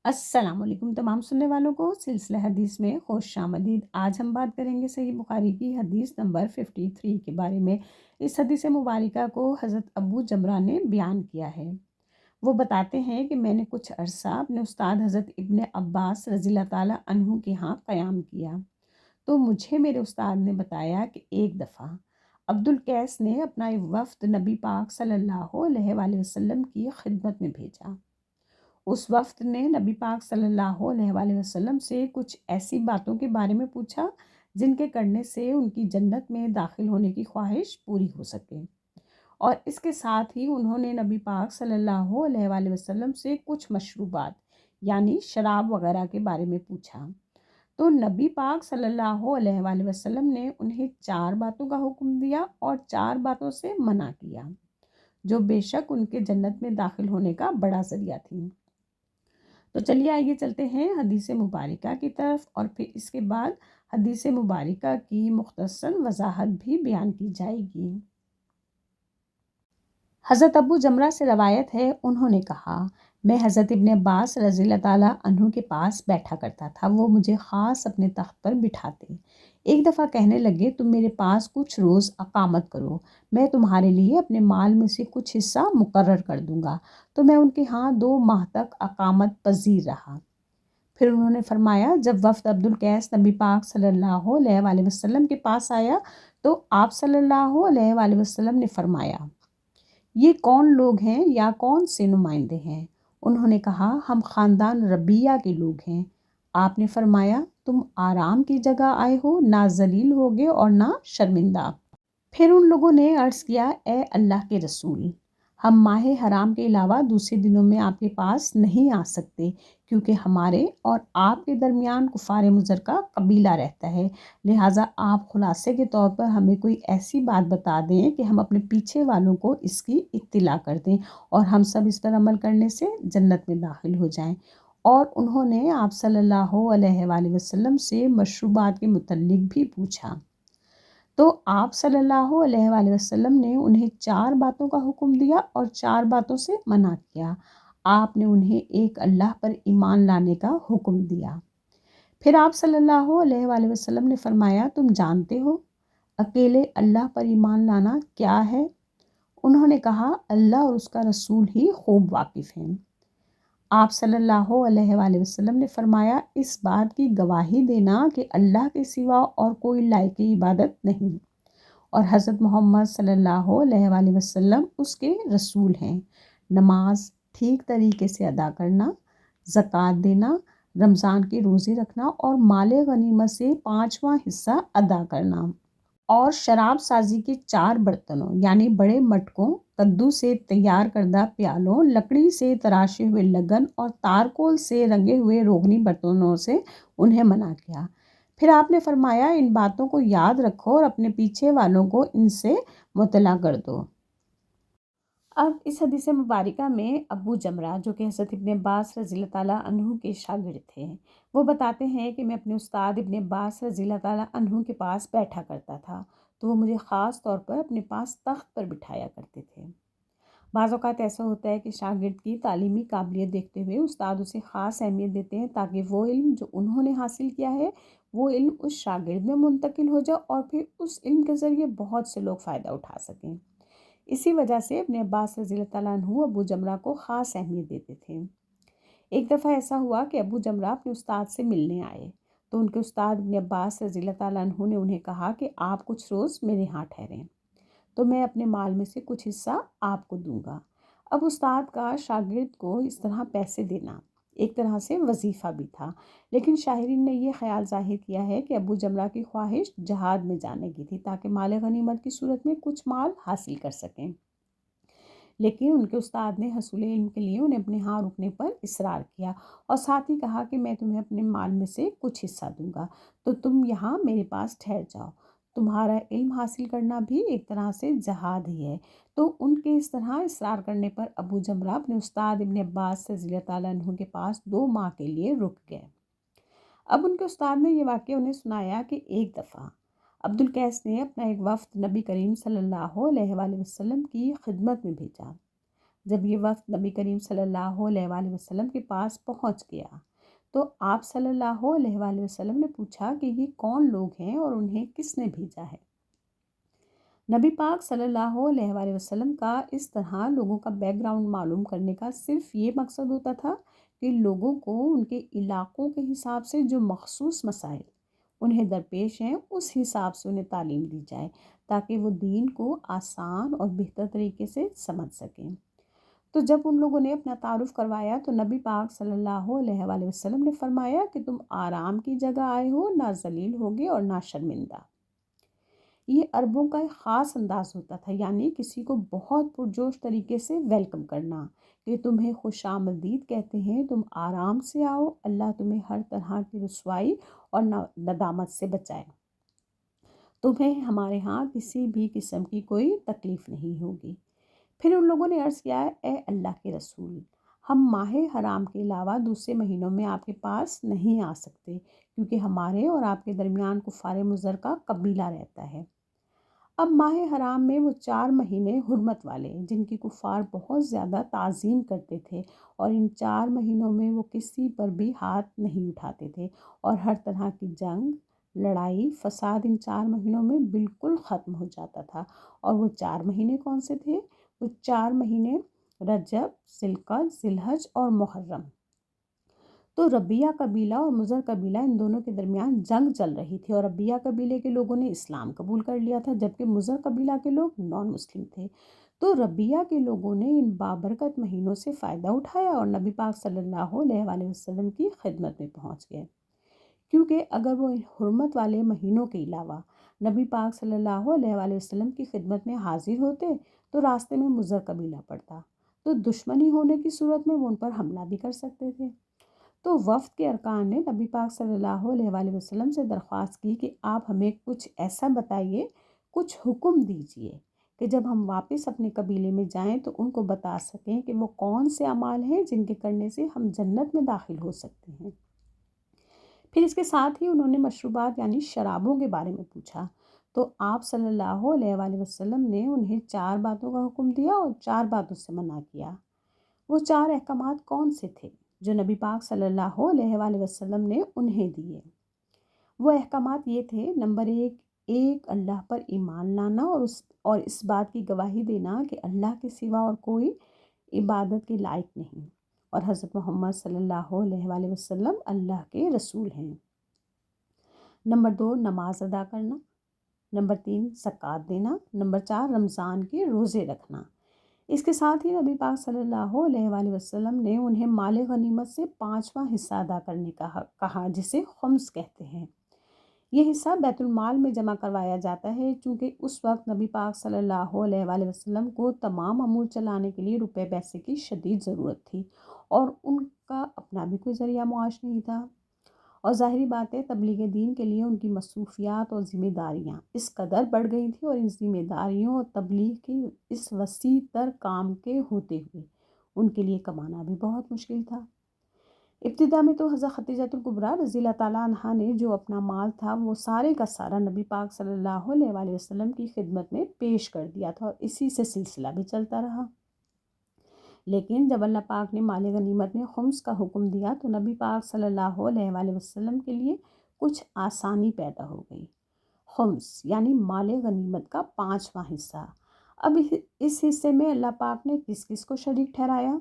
السلام علیکم تمام سننے والوں کو سلسلہ حدیث میں خوش آمدید۔ آج ہم بات کریں گے صحیح بخاری کی حدیث نمبر 53 کے بارے میں۔ اس حدیث مبارکہ کو حضرت ابو جمرہ نے بیان کیا ہے۔ وہ بتاتے ہیں کہ میں نے کچھ عرصہ اپنے استاد حضرت ابن عباس رضی اللہ تعالیٰ عنہ کے ہاں قیام کیا، تو مجھے میرے استاد نے بتایا کہ ایک دفعہ عبد القیس نے اپنا ایک وفد نبی پاک صلی اللہ علیہ وآلہ وسلم کی خدمت میں بھیجا۔ اس وفد نے نبی پاک صلی اللہ علیہ وآلہ وسلم سے کچھ ایسی باتوں کے بارے میں پوچھا جن کے کرنے سے ان کی جنت میں داخل ہونے کی خواہش پوری ہو سکے، اور اس کے ساتھ ہی انہوں نے نبی پاک صلی اللہ علیہ وآلہ وسلم سے کچھ مشروبات یعنی شراب وغیرہ کے بارے میں پوچھا۔ تو نبی پاک صلی اللہ علیہ وآلہ وسلم نے انہیں 4 باتوں کا حکم دیا اور 4 باتوں سے منع کیا جو بے شک ان کے جنت میں داخل ہونے کا بڑا ذریعہ تھیں۔ تو چلیے آئیے چلتے ہیں حدیث مبارکہ کی طرف، اور پھر اس کے بعد حدیث مبارکہ کی مختصر وضاحت بھی بیان کی جائے گی۔ حضرت ابو جمرہ سے روایت ہے، انہوں نے کہا میں حضرت ابن عباس رضی اللہ تعالیٰ عنہ کے پاس بیٹھا کرتا تھا، وہ مجھے خاص اپنے تخت پر بٹھاتے۔ ایک دفعہ کہنے لگے تم میرے پاس کچھ روز اقامت کرو، میں تمہارے لیے اپنے مال میں سے کچھ حصہ مقرر کر دوں گا۔ تو میں ان کے ہاں 2 ماہ تک اقامت پذیر رہا۔ پھر انہوں نے فرمایا جب وفد عبد القیس نبی پاک صلی اللہ علیہ وآلہ وسلم کے پاس آیا تو آپ صلی اللہ علیہ وآلہ وسلم نے فرمایا یہ کون لوگ ہیں یا کون سے نمائندے ہیں؟ انہوں نے کہا ہم خاندان ربیہ کے لوگ ہیں۔ آپ نے فرمایا تم آرام کی جگہ آئے ہو، نہ ذلیل ہوگے اور نہ شرمندہ۔ پھر ان لوگوں نے عرض کیا اے اللہ کے رسول، ہم ماہ حرام کے علاوہ دوسرے دنوں میں آپ کے پاس نہیں آ سکتے، کیونکہ ہمارے اور آپ کے درمیان کفار مضر کا قبیلہ رہتا ہے، لہٰذا آپ خلاصے کے طور پر ہمیں کوئی ایسی بات بتا دیں کہ ہم اپنے پیچھے والوں کو اس کی اطلاع کر دیں اور ہم سب اس پر عمل کرنے سے جنت میں داخل ہو جائیں۔ اور انہوں نے آپ صلی اللہ علیہ وآلہ وسلم سے مشروبات کے متعلق بھی پوچھا، تو آپ صلی اللہ علیہ وآلہ وسلم نے انہیں 4 باتوں کا حکم دیا اور 4 باتوں سے منع کیا۔ آپ نے انہیں ایک اللہ پر ایمان لانے کا حکم دیا۔ پھر آپ صلی اللہ علیہ وآلہ وسلم نے فرمایا تم جانتے ہو اکیلے اللہ پر ایمان لانا کیا ہے؟ انہوں نے کہا اللہ اور اس کا رسول ہی خوب واقف ہیں۔ آپ صلی اللہ علیہ وآلہ وسلم نے فرمایا اس بات کی گواہی دینا کہ اللہ کے سوا اور کوئی لائق عبادت نہیں، اور حضرت محمد صلی اللہ علیہ وآلہ وسلم اس کے رسول ہیں۔ نماز ٹھیک طریقے سے ادا کرنا، زکوٰۃ دینا، رمضان کے روزے رکھنا اور مال غنیمت سے 5واں حصہ ادا کرنا، اور شراب سازی کے 4 برتنوں یعنی بڑے مٹکوں، کدو سے تیار کردہ پیالوں، لکڑی سے تراشے ہوئے لگن اور تارکول سے رنگے ہوئے روغنی برتنوں سے انہیں منع کیا۔ پھر آپ نے فرمایا ان باتوں کو یاد رکھو اور اپنے پیچھے والوں کو ان سے مطلع کر دو۔ اب اس حدیث مبارکہ میں ابو جمرہ جو کہ حضرت ابن عباس رضی اللہ تعالیٰ عنہ کے شاگرد تھے، وہ بتاتے ہیں کہ میں اپنے استاد ابن عباس رضی اللہ تعالیٰ عنہ کے پاس بیٹھا کرتا تھا، تو وہ مجھے خاص طور پر اپنے پاس تخت پر بٹھایا کرتے تھے۔ بعض اوقات ایسا ہوتا ہے کہ شاگرد کی تعلیمی قابلیت دیکھتے ہوئے استاد اسے خاص اہمیت دیتے ہیں تاکہ وہ علم جو انہوں نے حاصل کیا ہے وہ علم اس شاگرد میں منتقل ہو جائے اور پھر اس علم کے ذریعے بہت سے لوگ فائدہ اٹھا سکیں۔ اسی وجہ سے ابن عباس رضی اللہ تعالیٰ عنہ ابو جمرہ کو خاص اہمیت دیتے تھے۔ ایک دفعہ ایسا ہوا کہ ابو جمرہ اپنے استاد سے ملنے آئے، تو ان کے استاد ابن عباس رضی اللہ تعالیٰ عنہ نے انہیں کہا کہ آپ کچھ روز میرے ہاں ٹھہریں، تو میں اپنے مال میں سے کچھ حصہ آپ کو دوں گا۔ اب استاد کا شاگرد کو اس طرح پیسے دینا ایک طرح سے وظیفہ بھی تھا، لیکن شاہرین نے یہ خیال ظاہر کیا ہے کہ ابو جمرہ کی خواہش جہاد میں جانے کی تھی تاکہ مال غنیمت کی صورت میں کچھ مال حاصل کر سکیں، لیکن ان کے استاد نے حصول علم کے لیے انہیں اپنے ہاں رکنے پر اصرار کیا اور ساتھ ہی کہا کہ میں تمہیں اپنے مال میں سے کچھ حصہ دوں گا، تو تم یہاں میرے پاس ٹھہر جاؤ، تمہارا علم حاصل کرنا بھی ایک طرح سے جہاد ہی ہے۔ تو ان کے اس طرح اصرار کرنے پر ابو جمرہ اپنے استاد ابن عباس رضی اللہ تعالیٰ عنہ کے پاس 2 ماہ کے لیے رک گئے۔ اب ان کے استاد نے یہ واقعہ انہیں سنایا کہ ایک دفعہ عبد القیس نے اپنا ایک وفد نبی کریم صلی اللہ علیہ وآلہ وسلم کی خدمت میں بھیجا۔ جب یہ وفد نبی کریم صلی اللہ علیہ وآلہ وسلم کے پاس پہنچ گیا تو آپ صلی اللہ علیہ وآلہ وسلم نے پوچھا کہ یہ کون لوگ ہیں اور انہیں کس نے بھیجا ہے۔ نبی پاک صلی اللہ علیہ وآلہ وسلم کا اس طرح لوگوں کا بیک گراؤنڈ معلوم کرنے کا صرف یہ مقصد ہوتا تھا کہ لوگوں کو ان کے علاقوں کے حساب سے جو مخصوص مسائل انہیں درپیش ہیں اس حساب سے انہیں تعلیم دی جائے تاکہ وہ دین کو آسان اور بہتر طریقے سے سمجھ سکیں۔ تو جب ان لوگوں نے اپنا تعارف کروایا تو نبی پاک صلی اللہ علیہ وآلہ وسلم نے فرمایا کہ تم آرام کی جگہ آئے ہو، نہ ذلیل ہوگے اور نہ شرمندہ۔ یہ عربوں کا ایک خاص انداز ہوتا تھا، یعنی کسی کو بہت پرجوش طریقے سے ویلکم کرنا، کہ تمہیں خوش آمدید کہتے ہیں، تم آرام سے آؤ، اللہ تمہیں ہر طرح کی رسوائی اور ندامت سے بچائے، تمہیں ہمارے ہاں کسی بھی قسم کی کوئی تکلیف نہیں ہوگی۔ پھر ان لوگوں نے عرض کیا، اے اللہ کے رسول، ہم ماہ حرام کے علاوہ دوسرے مہینوں میں آپ کے پاس نہیں آ سکتے کیونکہ ہمارے اور آپ کے درمیان کفار مضر کا قبیلہ رہتا ہے۔ اب ماہ حرام میں وہ 4 مہینے حرمت والے جن کی کفار بہت زیادہ تعظیم کرتے تھے، اور ان 4 مہینوں میں وہ کسی پر بھی ہاتھ نہیں اٹھاتے تھے، اور ہر طرح کی جنگ، لڑائی، فساد ان 4 مہینوں میں بالکل ختم ہو جاتا تھا۔ اور وہ 4 مہینے کون سے تھے؟ وہ 4 مہینے رجب، ذوالقعدہ، ذی الحج اور محرم۔ تو ربیہ قبیلہ اور مضر قبیلہ، ان دونوں کے درمیان جنگ چل رہی تھی، اور ربیہ قبیلے کے لوگوں نے اسلام قبول کر لیا تھا جبکہ مضر قبیلہ کے لوگ نان مسلم تھے۔ تو ربیہ کے لوگوں نے ان بابرکت مہینوں سے فائدہ اٹھایا اور نبی پاک صلی اللہ علیہ وآلہ وسلم کی خدمت میں پہنچ گئے، کیونکہ اگر وہ حرمت والے مہینوں کے علاوہ نبی پاک صلی اللہ علیہ وآلہ وسلم کی خدمت میں حاضر ہوتے تو راستے میں مضر قبیلہ پڑتا، تو دشمنی ہونے کی صورت میں وہ ان پر حملہ بھی کر سکتے تھے۔ تو وفد کے ارکان نے نبی پاک صلی اللہ علیہ وآلہ وسلم سے درخواست کی کہ آپ ہمیں کچھ ایسا بتائیے، کچھ حکم دیجئے کہ جب ہم واپس اپنے قبیلے میں جائیں تو ان کو بتا سکیں کہ وہ کون سے اعمال ہیں جن کے کرنے سے ہم جنت میں داخل ہو سکتے ہیں۔ پھر اس کے ساتھ ہی انہوں نے مشروبات یعنی شرابوں کے بارے میں پوچھا، تو آپ صلی اللہ علیہ وآلہ وسلم نے انہیں 4 باتوں کا حکم دیا اور 4 باتوں سے منع کیا۔ وہ 4 احکامات کون سے تھے جو نبی پاک صلی اللہ علیہ وآلہ وسلم نے انہیں دیے؟ وہ احکامات یہ تھے: نمبر 1، ایک اللہ پر ایمان لانا اور اس بات کی گواہی دینا کہ اللہ کے سوا اور کوئی عبادت کے لائق نہیں، اور حضرت محمد صلی اللہ علیہ وآلہ وسلم اللہ کے رسول ہیں۔ نمبر 2، نماز ادا کرنا۔ نمبر 3، زکوٰۃ دینا۔ نمبر 4، رمضان کے روزے رکھنا۔ اس کے ساتھ ہی نبی پاک صلی اللہ علیہ وآلہ وسلم نے انہیں مال غنیمت سے 5واں حصہ ادا کرنے کا کہا، جسے خمس کہتے ہیں۔ یہ حصہ بیت المال میں جمع کروایا جاتا ہے، چونکہ اس وقت نبی پاک صلی اللہ علیہ وآلہ وسلم کو تمام امور چلانے کے لیے روپے پیسے کی شدید ضرورت تھی، اور ان کا اپنا بھی کوئی ذریعہ معاش نہیں تھا، اور ظاہری بات ہے تبلیغ دین کے لیے ان کی مصروفیات اور ذمہ داریاں اس قدر بڑھ گئی تھیں، اور ان ذمہ داریوں اور تبلیغ کے اس وسیع تر کام کے ہوتے ہوئے ان کے لیے کمانا بھی بہت مشکل تھا۔ ابتدا میں تو حضرت خدیجہ الکبریٰ رضی اللہ تعالیٰ عنہا نے جو اپنا مال تھا وہ سارے کا سارا نبی پاک صلی اللہ علیہ وآلہ وسلم کی خدمت میں پیش کر دیا تھا، اور اسی سے سلسلہ بھی چلتا رہا۔ لیکن جب اللہ پاک نے مال غنیمت میں خمس کا حکم دیا تو نبی پاک صلی اللہ علیہ وآلہ وسلم کے لیے کچھ آسانی پیدا ہو گئی۔ خمس یعنی مال غنیمت کا 5واں حصہ۔ اب اس حصے میں اللہ پاک نے کس کس کو شریک ٹھہرایا؟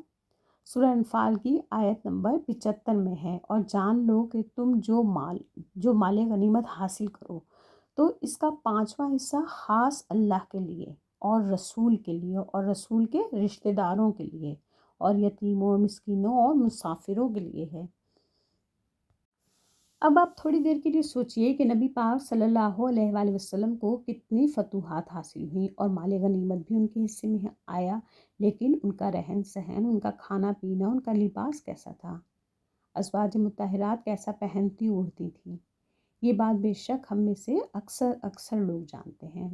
سورہ انفال کی آیت نمبر 75 میں ہے، اور جان لو کہ تم جو مال غنیمت حاصل کرو تو اس کا 5واں حصہ خاص اللہ کے لیے اور رسول کے لیے اور رسول کے رشتہ داروں کے لیے اور یتیموں، مسکینوں اور مسافروں کے لیے ہے۔ اب آپ تھوڑی دیر کے لیے سوچئے کہ نبی پاک صلی اللہ علیہ وآلہ وسلم کو کتنی فتوحات حاصل ہوئیں اور مال غنیمت بھی ان کے حصے میں آیا، لیکن ان کا رہن سہن، ان کا کھانا پینا، ان کا لباس کیسا تھا؟ ازواج مطہرات کیسا پہنتی اوڑھتی تھیں؟ یہ بات بے شک ہم میں سے اکثر لوگ جانتے ہیں۔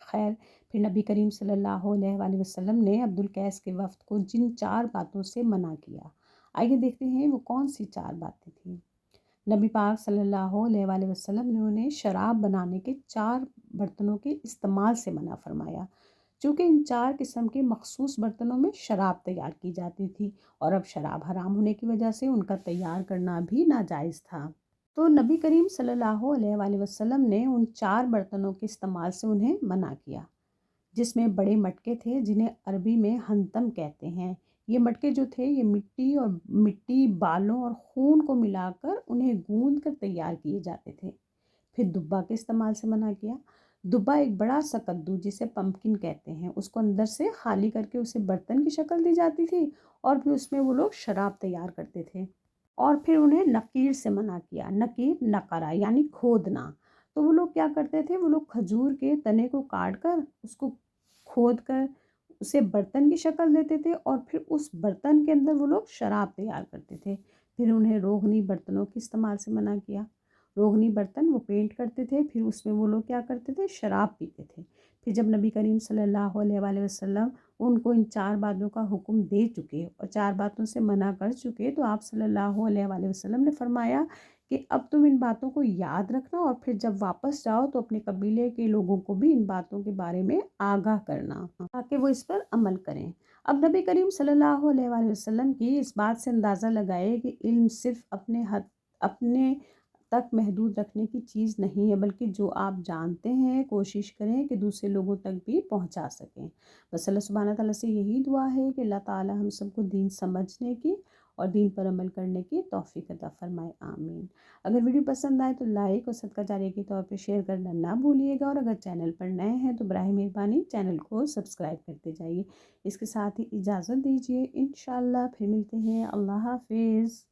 خیر، پھر نبی کریم صلی اللہ علیہ وآلہ وسلم نے عبد القیس کے وفد کو جن 4 باتوں سے منع کیا، آئیے دیکھتے ہیں وہ کون سی 4 باتیں تھیں۔ نبی پاک صلی اللہ علیہ وآلہ وسلم نے انہیں شراب بنانے کے 4 برتنوں کے استعمال سے منع فرمایا، چونکہ ان 4 قسم کے مخصوص برتنوں میں شراب تیار کی جاتی تھی، اور اب شراب حرام ہونے کی وجہ سے ان کا تیار کرنا بھی ناجائز تھا۔ تو نبی کریم صلی اللہ علیہ وآلہ وسلم نے ان 4 برتنوں کے استعمال سے انہیں منع کیا، جس میں بڑے مٹکے تھے جنہیں عربی میں ہنتم کہتے ہیں۔ یہ مٹکے جو تھے یہ مٹی بالوں اور خون کو ملا کر انہیں گوندھ کر تیار کیے جاتے تھے۔ پھر دبا کے استعمال سے منع کیا۔ دبا ایک بڑا سا کدو جسے پمپکن کہتے ہیں، اس کو اندر سے خالی کر کے اسے برتن کی شکل دی جاتی تھی، اور پھر اس میں وہ لوگ شراب تیار کرتے تھے۔ اور پھر انہیں نقیر سے منع کیا۔ نقیر نقرہ یعنی کھودنا۔ تو وہ لوگ کیا کرتے تھے، وہ لوگ کھجور کے تنے کو کاٹ کر اس کو کھود کر اسے برتن کی شکل دیتے تھے، اور پھر اس برتن کے اندر وہ لوگ شراب تیار کرتے تھے۔ پھر انہیں روغنی برتنوں کے استعمال سے منع کیا۔ روغنی برتن وہ پینٹ کرتے تھے، پھر اس میں وہ لوگ کیا کرتے تھے، شراب پیتے تھے۔ پھر جب نبی کریم صلی اللہ علیہ وآلہ وسلم ان کو ان 4 باتوں کا حکم دے چکے اور 4 باتوں سے منع کر چکے، تو آپ صلی اللہ علیہ وآلہ وسلم نے فرمایا کہ اب تم ان باتوں کو یاد رکھنا، اور پھر جب واپس جاؤ تو اپنے قبیلے کے لوگوں کو بھی ان باتوں کے بارے میں آگاہ کرنا تاکہ وہ اس پر عمل کریں۔ اب نبی کریم صلی اللہ علیہ وآلہ وسلم کی اس بات سے اندازہ لگائے کہ علم صرف اپنے تک محدود رکھنے کی چیز نہیں ہے، بلکہ جو آپ جانتے ہیں کوشش کریں کہ دوسرے لوگوں تک بھی پہنچا سکیں۔ بس اللہ سبحانہ تعالیٰ سے یہی دعا ہے کہ اللہ تعالیٰ ہم سب کو دین سمجھنے کی اور دین پر عمل کرنے کی توفیق عطا فرمائے، آمین۔ اگر ویڈیو پسند آئے تو لائک اور صدقہ جاریہ کے طور پہ شیئر کرنا نہ بھولیے گا، اور اگر چینل پر نئے ہیں تو براہ مہربانی چینل کو سبسکرائب کرتے جائیے۔ اس کے ساتھ ہی اجازت دیجیے، انشاءاللہ پھر ملتے ہیں۔ اللہ حافظ۔